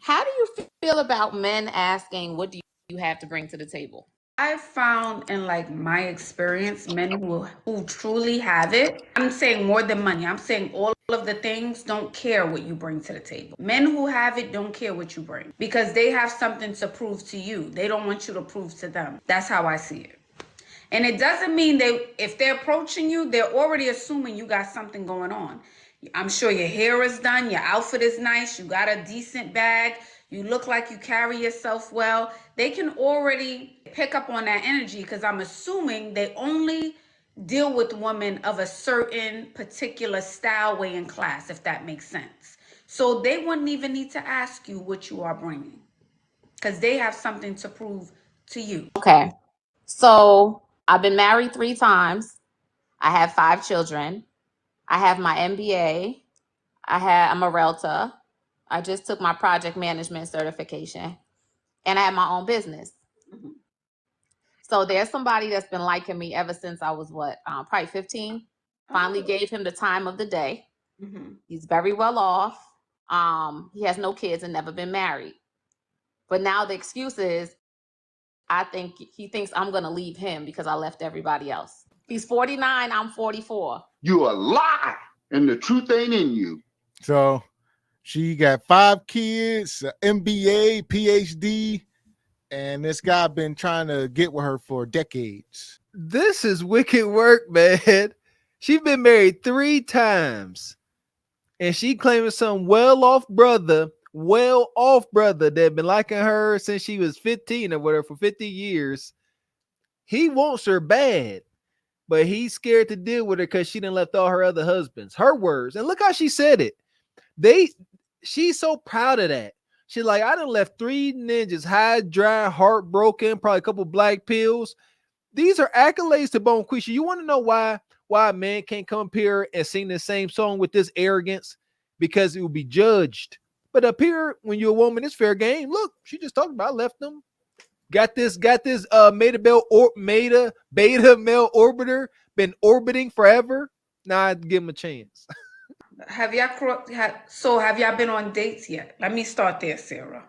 How do you feel about men asking, what do you have to bring to the table? I found in like my experience, men who truly have it, I'm saying more than money. I'm saying all of the things don't care what you bring to the table. Men who have it don't care what you bring because they have something to prove to you. They don't want you to prove to them. That's how I see it. And it doesn't mean if they're approaching you, they're already assuming you got something going on. I'm sure your hair is done, your outfit is nice, you got a decent bag, you look like you carry yourself well. They can already pick up on that energy because I'm assuming they only deal with women of a certain particular style, way, and class, if that makes sense. So they wouldn't even need to ask you what you are bringing because they have something to prove to you. Okay. So I've been married 3 times. I have 5 children. I have my MBA. I'm a realtor. I just took my project management certification, and I have my own business. Mhm. So there's somebody that's been liking me ever since I was probably 15. Finally Oh. gave him the time of the day. Mhm. He's very well off. He has no kids and never been married. But now the excuse is, I think he thinks I'm gonna leave him because I left everybody else. He's 49. I'm 44. You a lie, and the truth ain't in you. So she got 5 kids, MBA, PhD, and this guy been trying to get with her for decades. This is wicked work, man. She's been married 3 times, and she claiming some well-off brother that been liking her since she was 15 or whatever for 50 years. He wants her bad, but he's scared to deal with her because she done left all her other husbands. Her words, and look how she said it. She's so proud of that. She's like, I done left 3 ninjas high, dry, heartbroken, probably a couple black pills. These are accolades to Bone Quisha. You want to know why a man can't come up here and sing the same song with this arrogance? Because it will be judged. But up here, when you're a woman, it's fair game. Look, she just talked about, I left them. Got this beta male orbiter, been orbiting forever. Now I'd give him a chance. Have y'all been on dates yet? Let me start there, Sarah.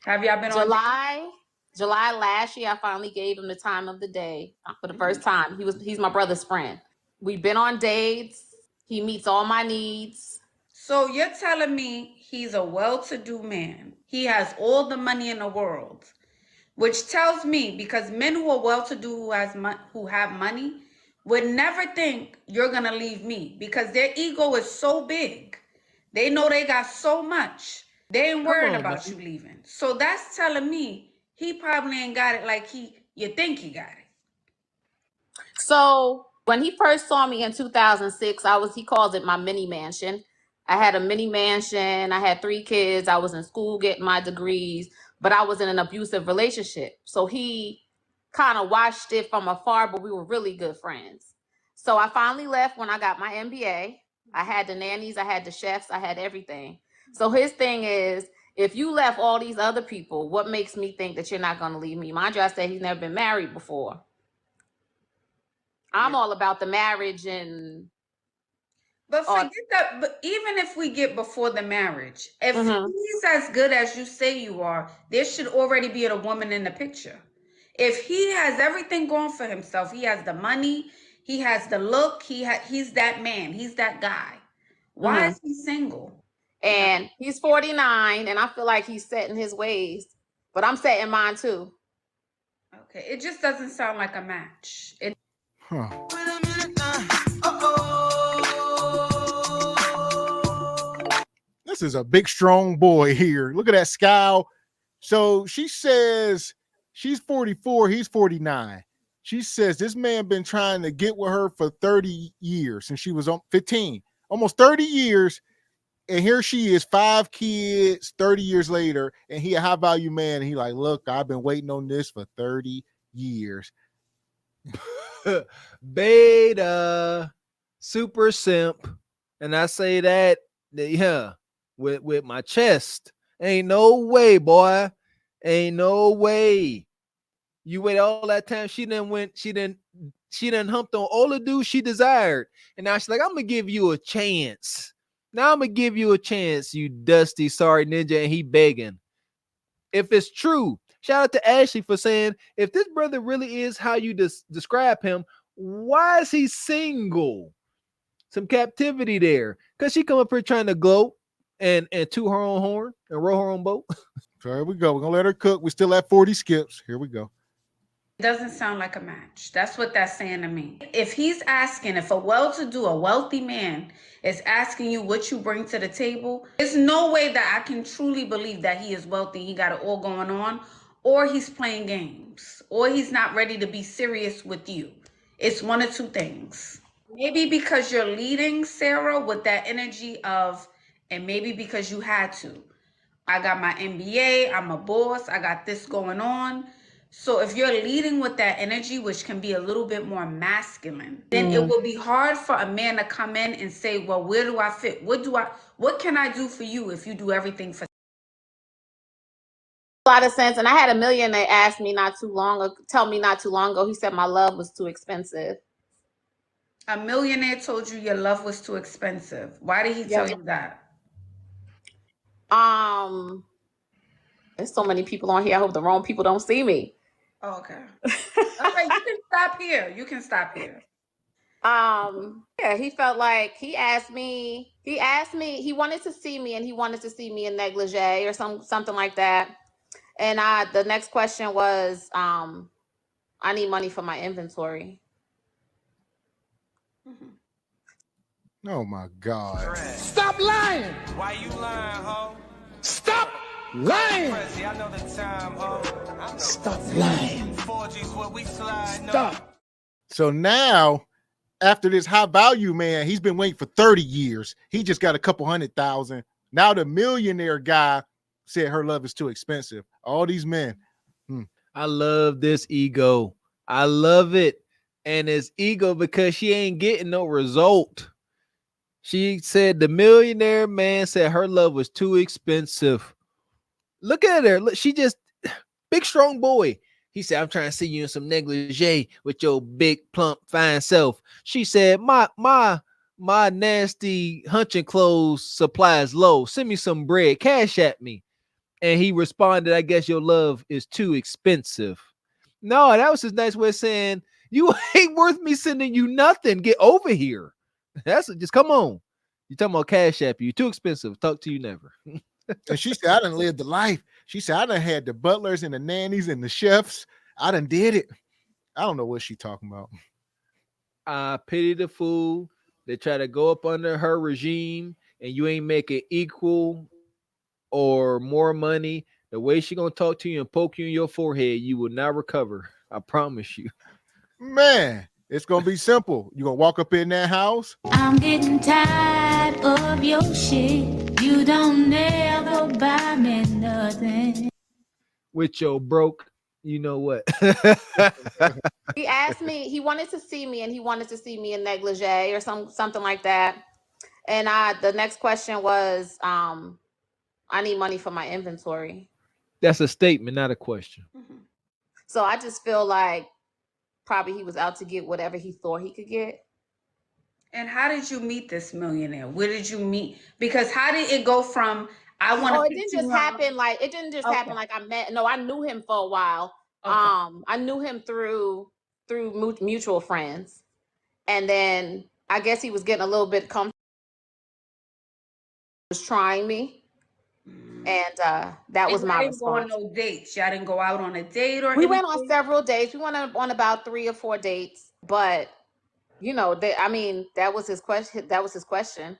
Have y'all been on dates? July, July last year, I finally gave him the time of the day for the first time. He's my brother's friend. We've been on dates. He meets all my needs. So you're telling me he's a well-to-do man. He has all the money in the world, which tells me because men who are well-to-do who have money would never think you're gonna leave me because their ego is so big. They know they got so much. They ain't Come worrying on, about man. you leaving. So that's telling me he probably ain't got it like you think he got it. So when he first saw me in 2006, he calls it my mini mansion. I had a mini mansion. I had 3 kids. I was in school getting my degrees, but I was in an abusive relationship. So he kind of watched it from afar, but we were really good friends. So I finally left when I got my MBA. I had the nannies, I had the chefs, I had everything. So his thing is, if you left all these other people, what makes me think that you're not going to leave me? Mind you, I said he's never been married before. I'm Yeah. all about the marriage and But all. forget that. But even if we get before the marriage, if Mm-hmm. he's as good as you say you are, there should already be a woman in the picture. If he has everything going for himself, he has the money, he has the look, he's that man, he's that guy. Why Mm-hmm. is he single? No. And he's 49, and I feel like he's set in his ways, but I'm setting mine too. Okay, it just doesn't sound like a match. Huh. This is a big, strong boy here. Look at that scowl. So she says she's 44, he's 49. She says this man been trying to get with her for 30 years since she was 15, almost 30 years. And here she is, 5 kids, 30 years later, and he a high value man. And he like, look, I've been waiting on this for 30 years. Beta, super simp, and I say that, yeah, with my chest. Ain't no way, boy. Ain't no way. You wait all that time. She done humped on all the dudes she desired, and now she's like, I'm gonna give you a chance. Now I'm gonna give you a chance, you dusty sorry ninja, and he begging. if it's true. Shout out to Ashley for saying, if this brother really is how you describe him, why is he single? Some captivity there. Because she come up here trying to gloat and toot her own horn and row her own boat. So here we go. We're gonna let her cook. We still at 40 skips. Here we go. It doesn't sound like a match. That's what that's saying to me. If he's asking, if a well-to-do, a wealthy man is asking you what you bring to the table, there's no way that I can truly believe that he is wealthy, he got it all going on, or he's playing games, or he's not ready to be serious with you. It's one of two things. Maybe because you're leading, Sarah, with that energy of, and maybe because you had to. I got my MBA, I'm a boss, I got this going on. So if you're leading with that energy, which can be a little bit more masculine, then it will be hard for a man to come in and say, well, where do I fit? What can I do for you if you do everything for A lot of sense. And I had a millionaire ask me tell me not too long ago, he said my love was too expensive. a millionaire told you your love was too expensive? Why did he tell you that? There's so many people on here. I hope the wrong people don't see me. Oh, okay. All right, you can stop here. You can stop here. Yeah, he felt like he wanted to see me and he wanted to see me in negligee or something like that. And the next question was, I need money for my inventory. Oh my God. Stop lying. Why you lying, ho? Stop lying. I know the time, ho. Stop lying. 4G's what we slide. Stop. So now, after this high value man, he's been waiting for 30 years. He just got a couple 100,000. Now the millionaire guy said her love is too expensive. All these men. I love this ego. I love it. And it's ego because she ain't getting no result. She said the millionaire man said her love was too expensive. Look at her. Look, she just big strong boy. He said, I'm trying to see you in some negligee with your big plump fine self. She said, my nasty hunching clothes supply is low. Send me some bread. Cash at me. And he responded, I guess your love is too expensive. No, that was his nice way of saying, you ain't worth me sending you nothing. Get over here. That's just come on. You talking about cash app? You too expensive. Talk to you never. And she said, I done lived the life. She said, I done had the butlers and the nannies and the chefs. I done did it. I don't know what she talking about. I pity the fool that try to go up under her regime and you ain't making equal or more money. The way she gonna talk to you and poke you in your forehead, you will not recover. I promise you. Man, it's gonna be simple. You gonna walk up in that house. I'm getting tired of your shit. You don't never buy me nothing. With your broke, you know what? He wanted to see me and he wanted to see me in negligee or something like that. And the next question was, I need money for my inventory. That's a statement, not a question. So I just feel like probably he was out to get whatever he thought he could get. And how did you meet this millionaire? Where did you meet? Because how did it go from I want to? Oh, it didn't just happen like I met. No, I knew him for a while. Okay. I knew him through mutual friends, and then I guess he was getting a little bit comfortable. Was trying me, and that was my response. Y'all didn't go on no dates. Y'all didn't go out on a date or We anything? went on several dates. We went on about 3 or 4 dates, but you know, that was his question.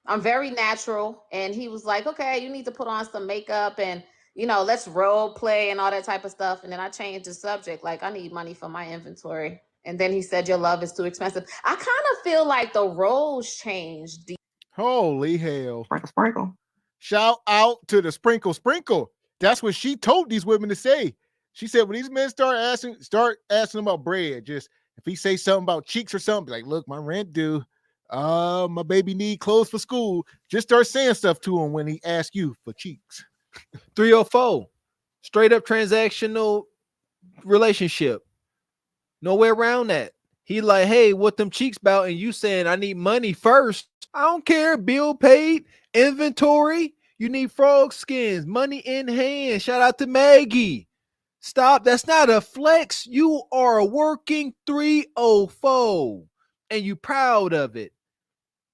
I'm very natural, and he was like, okay, you need to put on some makeup and, you know, let's role play and all that type of stuff. And then I changed the subject, like, I need money for my inventory. And then he said, your love is too expensive. I kind of feel like the roles changed. Holy hell. Sprinkle, sprinkle. Shout out to the sprinkle. That's what she told these women to say. She said, when these men start asking about bread, just if he say something about cheeks or something, like, look, my rent due. My baby need clothes for school. Just start saying stuff to him when he asks you for cheeks. 304, straight up transactional relationship. No way around that. He like, hey, what them cheeks about? And you saying I need money first. I don't care. Bill paid, inventory. You need frog skins, money in hand. Shout out to Maggie. Stop. That's not a flex. You are a working 304 and you proud of it.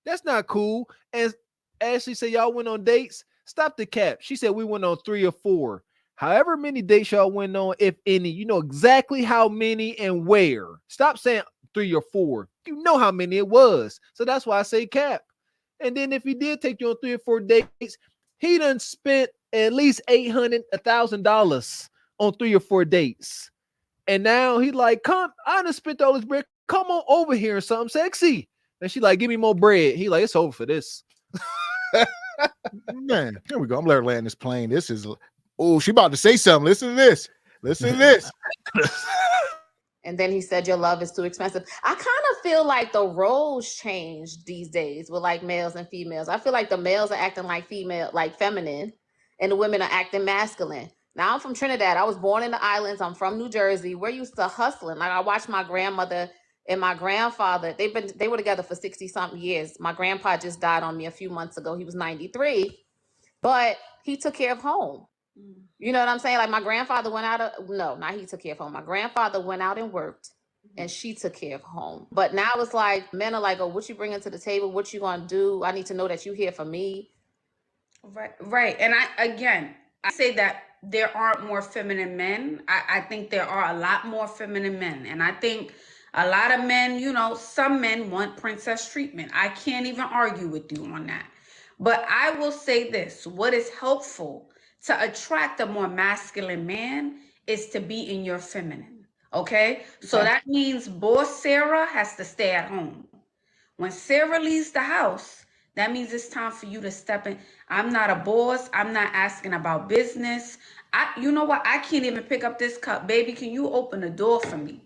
That's not cool. And Ashley said y'all went on dates. Stop the cap. She said we went on 3 or 4. However many dates y'all went on, if any, you know exactly how many and where. Stop saying 3 or 4. You know how many it was. So that's why I say cap. And then if he did take you on 3 or 4 dates, he done spent at least $800, $1,000 on 3 or 4 dates. And now he like, come, I done spent all this bread. Come on over here and something sexy. And she like, give me more bread. He like, it's over for this. Man, here we go. I'm letting her land this plane. This is, oh, she about to say something. Listen to this. Listen to this. And then he said, your love is too expensive. I kind of feel like the roles changed these days with like males and females. I feel like the males are acting like female, like feminine, and the women are acting masculine. Now I'm from Trinidad. I was born in the islands. I'm from New Jersey. We're used to hustling. Like I watched my grandmother and my grandfather. They were together for 60 something years. My grandpa just died on me a few months ago. He was 93, but he took care of home. You know what I'm saying? Like my grandfather went out of, no, not he took care of home. My grandfather went out and worked and she took care of home. But now it's like men are like, oh, what you bringing to the table? What you gonna do? I need to know that you here for me. Right. And I say that there aren't more feminine men. I think there are a lot more feminine men. And I think a lot of men, you know, some men want princess treatment. I can't even argue with you on that. But I will say this, what is helpful to attract a more masculine man is to be in your feminine. Okay? So that means boss Sarah has to stay at home. When Sarah leaves the house, that means it's time for you to step in. I'm not a boss. I'm not asking about business. You know what? I can't even pick up this cup. Baby, can you open the door for me?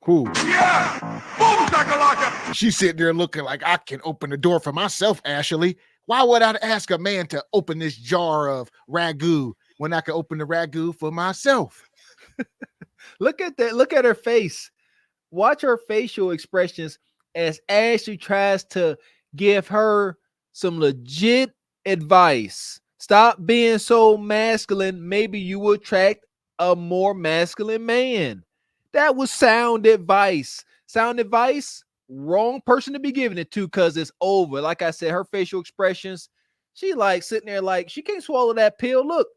Cool. Yeah! Boom, she's sitting there looking like I can open the door for myself, Ashley. Why would I ask a man to open this jar of ragu when I can open the ragu for myself? Look at that. Look at her face. Watch her facial expressions as Ashley tries to give her some legit advice. Stop being so masculine. Maybe you will attract a more masculine man. That was sound advice. Sound advice, wrong person to be giving it to because it's over. Like I said, her facial expressions, she like sitting there like she can't swallow that pill. Look,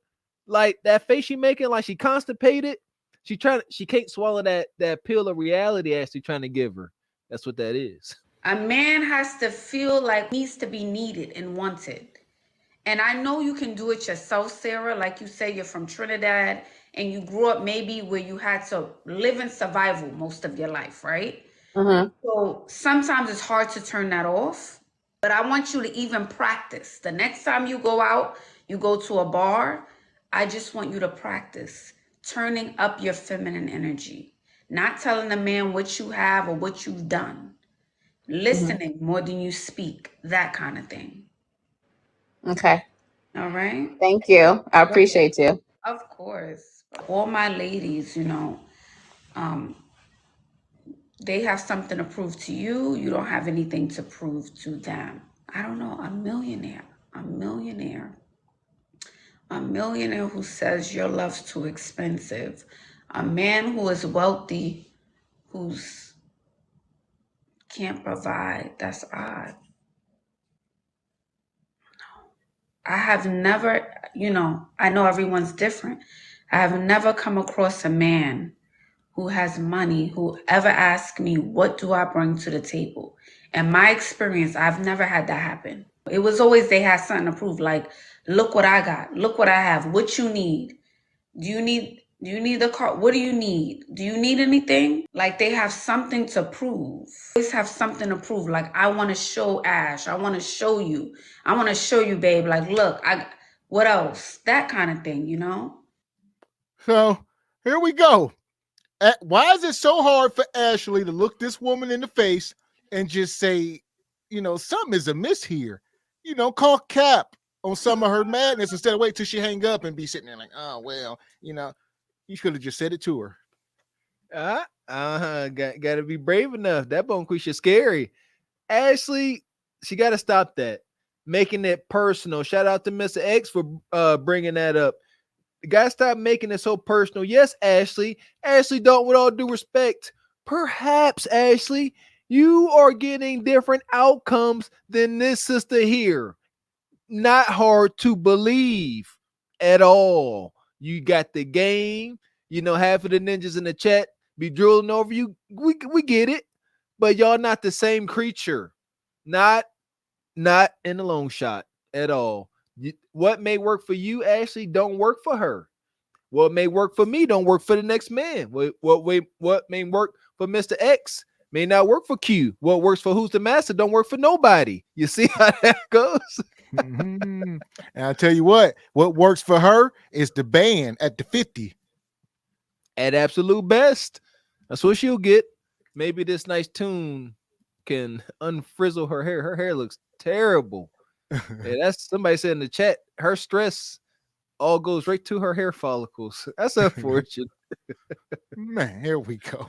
like that face she making like she constipated. She can't swallow that pill of reality Ashley trying to give her. That's what that is. A man has to feel like needs to be needed and wanted. And I know you can do it yourself, Sarah. Like you say, you're from Trinidad and you grew up maybe where you had to live in survival most of your life, right? So sometimes it's hard to turn that off. But I want you to even practice. The next time you go out, you go to a bar, I just want you to practice turning up your feminine energy. Not telling a man what you have or what you've done. Listening more than you speak. That kind of thing. Okay. All right? Thank you. I appreciate you. Of course. All my ladies, you know, they have something to prove to you. You don't have anything to prove to them. I don't know. A millionaire who says your love's too expensive. A man who is wealthy, who's can't provide. That's odd. I have never, you know, I know everyone's different. I have never come across a man who has money who ever asked me, what do I bring to the table? In my experience, I've never had that happen. It was always they had something to prove, like, look what I got, look what I have, what you need. Do you need the car? What do you need? Do you need anything? Like they have something to prove. They always have something to prove. Like, I want to show Ash. I want to show you. I want to show you, babe. Like, look, what else? That kind of thing, you know? So here we go. Why is it so hard for Ashley to look this woman in the face and just say, you know, something is amiss here? You know, call cap on some of her madness instead of wait till she hang up and be sitting there like, oh, well, you know, you should have just said it to her. Got to be brave enough. That bone queen is scary. Ashley, she got to stop that. making it personal. Shout out to Mr. X for bringing that up. You gotta stop making it so personal. Yes, Ashley. Ashley, don't, with all due respect, perhaps, Ashley, you are getting different outcomes than this sister here. Not hard to believe at all. You got the game. You know, half of the ninjas in the chat be drooling over you. We get it. But y'all not the same creature. Not in the long shot at all. What may work for you, Ashley, don't work for her. What may work for me don't work for the next man. What may work for Mr. X may not work for Q. What works for Who's the Master don't work for nobody. You see how that goes? And I tell you what works for her is the band at the 50. At absolute best. That's what she'll get. Maybe this nice tune can unfrizzle her hair. Her hair looks terrible. Yeah, that's somebody said in the chat. Her stress all goes right to her hair follicles. That's unfortunate. Man, here we go.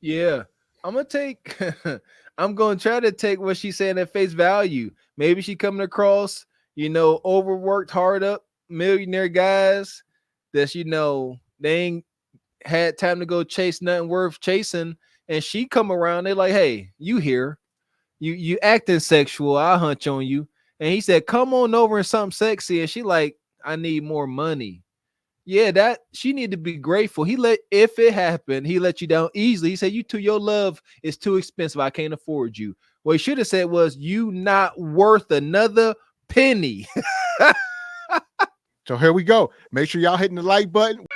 Yeah, I'm gonna take. I'm gonna try to take what she's saying at face value. Maybe she coming across, overworked, hard up millionaire guys that's they ain't had time to go chase nothing worth chasing, and she come around. They're like, "Hey, you here? You acting sexual? I'll hunch on you." And he said, "Come on over and something sexy." And she like, "I need more money." Yeah, that she need to be grateful. If it happened, he let you down easily. He said, your love is too expensive. I can't afford you. What he should have said was, you not worth another penny. So here we go. Make sure y'all hitting the like button.